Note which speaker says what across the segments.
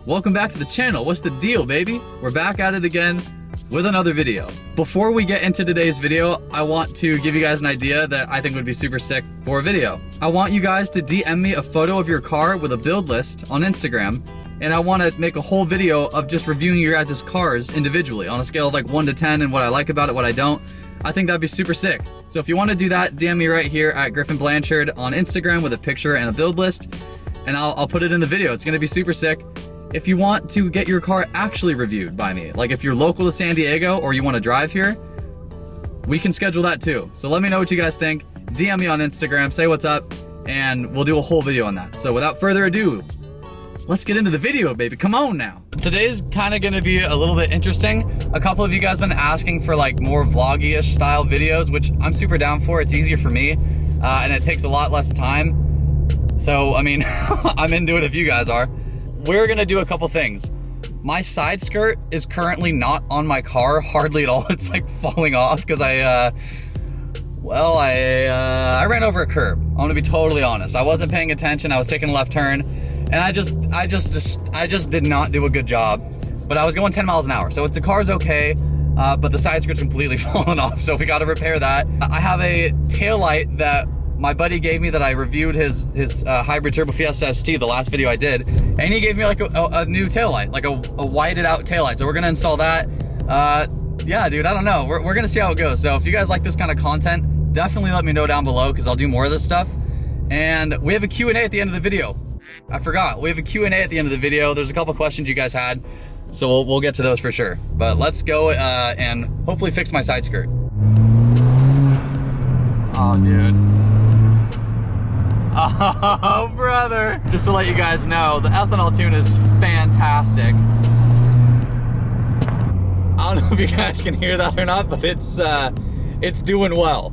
Speaker 1: welcome back to the channel. What's the deal, baby? We're back at it again with another video. Before we get into today's video, I want to give you guys an idea that I think would be super sick for a video. I want you guys to DM me a photo of your car with a build list on Instagram, and I want to make a whole video of just reviewing your guys' cars individually on a scale of like 1 to 10 and what I like about it, what I don't. I think that'd be super sick. So if you want to do that, DM me right here at Griffin Blanchard on Instagram with a picture and a build list, and I'll put it in the video. It's gonna be super sick. If you want to get your car actually reviewed by me, like if you're local to San Diego or you want to drive here, we can schedule that too. So let me know what you guys think. DM me on Instagram, say what's up, and we'll do a whole video on that. So without further ado, let's get into the video, baby. Come on now. Today's kind of gonna be a little bit interesting. A couple of you guys been asking for like more vloggy-ish style videos, which I'm super down for. It's easier for me, and it takes a lot less time. So, I mean, I'm into it if you guys are. We're gonna do a couple things. My side skirt is currently not on my car, hardly at all. It's like falling off because I ran over a curb. I'm gonna be totally honest. I wasn't paying attention. I was taking a left turn, and I just did not do a good job. But I was going 10 miles an hour, so the car's okay, but the side skirt's completely fallen off, so we gotta repair that. I have a taillight that my buddy gave me that I reviewed his hybrid turbo Fiesta St, the last video I did, and he gave me like a new taillight, like a whited out taillight. So we're gonna install that. Yeah, dude, I don't know. We're gonna see how it goes. So if you guys like this kind of content, definitely let me know down below because I'll do more of this stuff. And we have a Q&A at the end of the video. I forgot, we have a Q&A at the end of the video. There's a couple questions you guys had, so we'll get to those for sure. But let's go and hopefully fix my side skirt. Oh, dude. Oh, brother. Just to let you guys know, the ethanol tune is fantastic. I don't know if you guys can hear that or not, but it's doing well.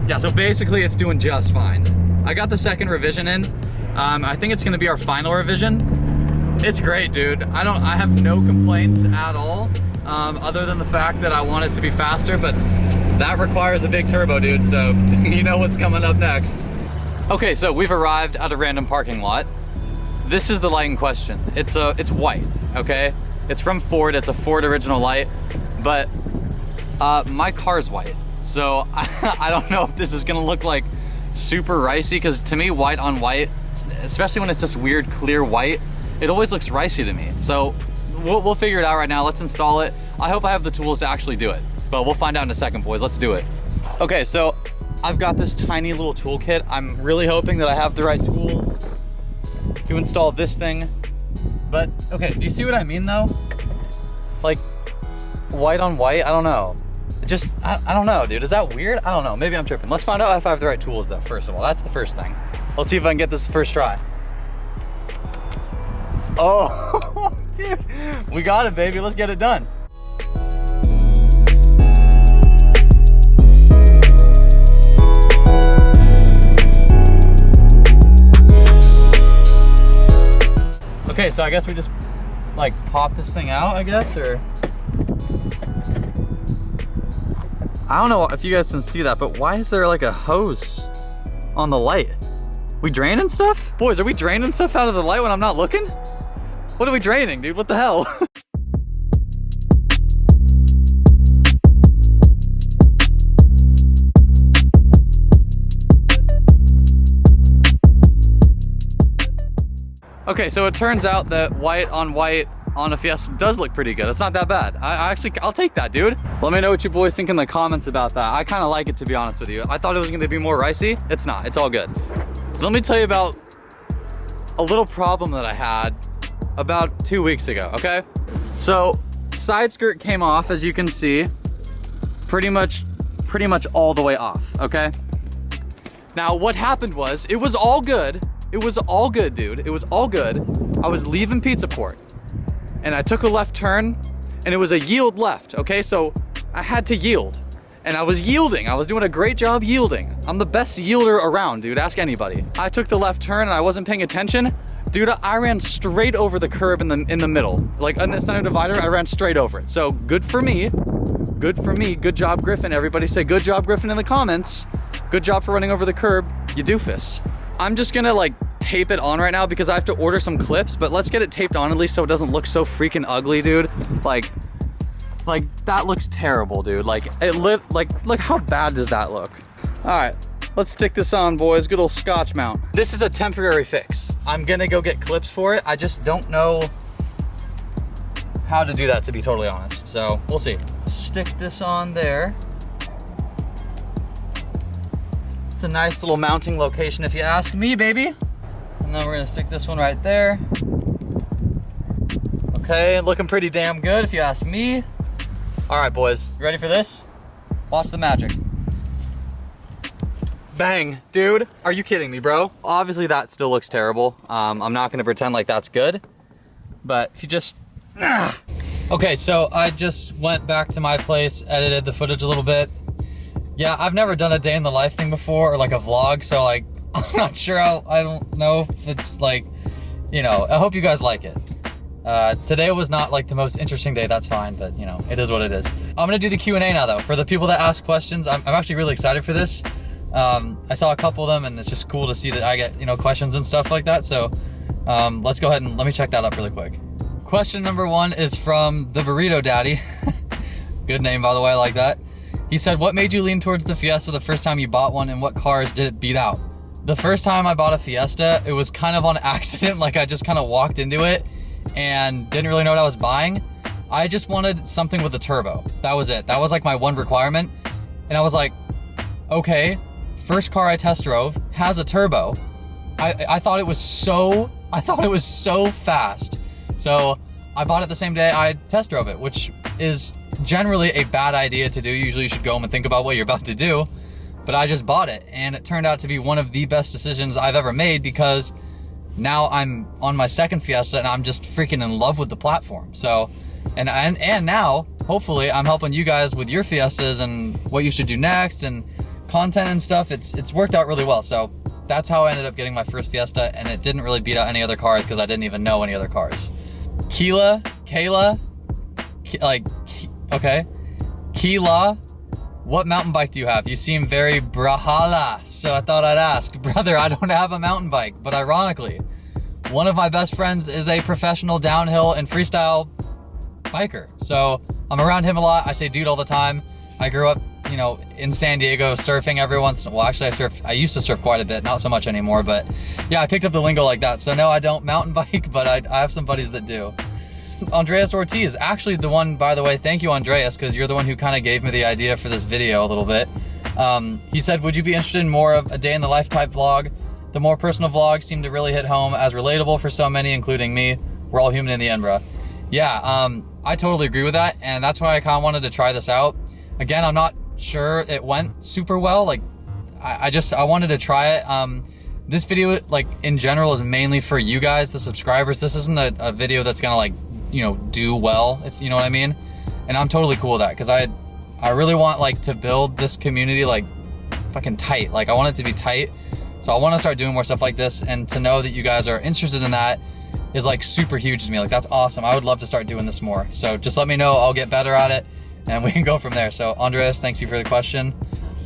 Speaker 1: Yeah, so basically it's doing just fine. I got the second revision in. I think it's gonna be our final revision. It's great, dude. I have no complaints at all. Other than the fact that I want it to be faster, but that requires a big turbo, dude, so you know what's coming up next. Okay, so we've arrived at a random parking lot. This is the light in question. It's white, okay? It's from Ford, it's a Ford original light, but my car's white, so I don't know if this is gonna look like super ricey, because to me, white on white, especially when it's just weird clear white, it always looks ricey to me. So we'll figure it out right now. Let's install it. I hope I have the tools to actually do it, but we'll find out in a second, boys. Let's do it. Okay, so I've got this tiny little toolkit. I'm really hoping that I have the right tools to install this thing. But okay, do you see what I mean though? Like white on white, I don't know. I don't know, dude. Is that weird? I don't know. Maybe I'm tripping. Let's find out if I have the right tools though, first of all. That's the first thing. Let's see if I can get this first try. Oh, dude, we got it, baby. Let's get it done. Okay, so I guess we just like pop this thing out, I guess, or I don't know if you guys can see that, but why is there like a hose on the light? We draining stuff? Boys, are we draining stuff out of the light when I'm not looking? What are we draining, dude? What the hell? Okay, so it turns out that white on a Fiesta does look pretty good. It's not that bad. I'll take that, dude. Let me know what you boys think in the comments about that. I kind of like it, to be honest with you. I thought it was gonna be more ricey. It's not, it's all good. Let me tell you about a little problem that I had about 2 weeks ago, okay? So side skirt came off, as you can see, pretty much all the way off, okay? Now what happened was, it was all good. It was all good, dude. It was all good. I was leaving Pizza Port and I took a left turn and it was a yield left, okay? So I had to yield and I was yielding. I was doing a great job yielding. I'm the best yielder around, dude. Ask anybody. I took the left turn and I wasn't paying attention. Dude, I ran straight over the curb in the middle. Like on the center divider, I ran straight over it. So good for me. Good for me. Good job, Griffin. Everybody say good job, Griffin, in the comments. Good job for running over the curb, you doofus. I'm just gonna like tape it on right now because I have to order some clips, but let's get it taped on at least so it doesn't look so freaking ugly, dude. Like that looks terrible, dude. Like look how bad does that look? All right, let's stick this on, boys. Good old Scotch mount. This is a temporary fix. I'm gonna go get clips for it. I just don't know how to do that, to be totally honest. So we'll see. Stick this on there. It's a nice little mounting location if you ask me, baby. And then we're gonna stick this one right there. Okay, looking pretty damn good if you ask me. All right, boys, you ready for this? Watch the magic. Bang, dude, are you kidding me, bro? Obviously that still looks terrible. I'm not gonna pretend like that's good, but if you just, Okay, so I just went back to my place, edited the footage a little bit. Yeah, I've never done a day in the life thing before, or like a vlog, so like, I'm not sure I don't know if it's like, you know, I hope you guys like it. Today was not like the most interesting day, that's fine, but you know, it is what it is. I'm gonna do the Q&A now though. For the people that ask questions, I'm actually really excited for this. I saw a couple of them and it's just cool to see that I get, you know, questions and stuff like that. So let's go ahead and let me check that up really quick. Question number 1 is from the Burrito Daddy. Good name, by the way, I like that. He said, what made you lean towards the Fiesta the first time you bought one, and what cars did it beat out? The first time I bought a Fiesta, it was kind of on accident. Like I just kind of walked into it and didn't really know what I was buying. I just wanted something with a turbo. That was it. That was like my one requirement. And I was like, okay, first car I test drove has a turbo. I thought it was so fast. So I bought it the same day I test drove it, which is generally a bad idea to do. Usually you should go home and think about what you're about to do. But I just bought it, and it turned out to be one of the best decisions I've ever made, because now I'm on my second Fiesta and I'm just freaking in love with the platform. So, and now hopefully I'm helping you guys with your Fiestas and what you should do next and content and stuff. It's worked out really well. So that's how I ended up getting my first Fiesta, and it didn't really beat out any other cars because I didn't even know any other cars. Keela, what mountain bike do you have? You seem very brahala, so I thought I'd ask. Brother, I don't have a mountain bike, but ironically, one of my best friends is a professional downhill and freestyle biker. So I'm around him a lot. I say dude all the time. I grew up, you know, in San Diego surfing every once in a while. Actually, I used to surf quite a bit, not so much anymore, but yeah, I picked up the lingo like that. So no, I don't mountain bike, but I have some buddies that do. Andreas Ortiz, actually the one, by the way, thank you Andreas, because you're the one who kind of gave me the idea for this video a little bit. He said, would you be interested in more of a day in the life type vlog? The more personal vlogs seem to really hit home as relatable for so many, including me. We're all human in the end, bro. Yeah, I totally agree with that, and that's why I kind of wanted to try this out. Again, I'm not sure it went super well. Like, I wanted to try it. This video, like, in general, is mainly for you guys, the subscribers. This isn't a video that's gonna, like, you know, do well, if you know what I mean. And I'm totally cool with that, because I really want, like, to build this community, like, fucking tight. Like, I want it to be tight. So I want to start doing more stuff like this, and to know that you guys are interested in that is, like, super huge to me. Like, that's awesome. I would love to start doing this more. So just let me know. I'll get better at it, and we can go from there. So Andreas, thanks you for the question.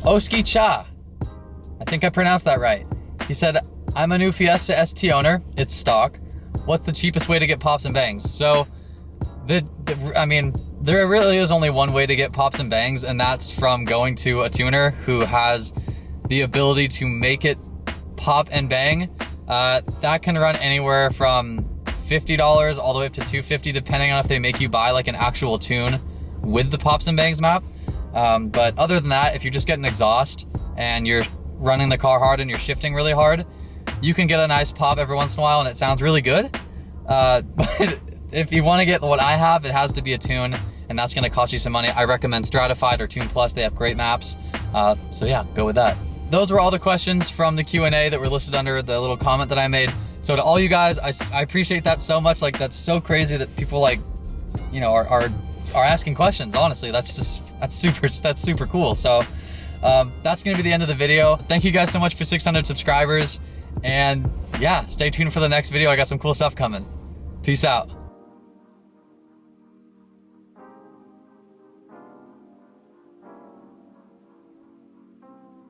Speaker 1: Oski Cha, I think I pronounced that right. He said, I'm a new Fiesta ST owner. It's stock. What's the cheapest way to get pops and bangs? So I mean, there really is only one way to get pops and bangs, and that's from going to a tuner who has the ability to make it pop and bang. That can run anywhere from $50 all the way up to $250, depending on if they make you buy like an actual tune with the pops and bangs map. But other than that, if you're just getting exhaust and you're running the car hard and you're shifting really hard, you can get a nice pop every once in a while and it sounds really good. But if you want to get what I have, it has to be a tune, and that's going to cost you some money. I recommend Stratified or Tune Plus. They have great maps. So yeah, go with that. Those were all the questions from the Q&A that were listed under the little comment that I made. So to all you guys, I appreciate that so much. Like, that's so crazy that people, like, you know, are asking questions. Honestly, that's super cool. So that's going to be the end of the video. Thank you guys so much for 600 subscribers. And yeah, stay tuned for the next video. I got some cool stuff coming. Peace out.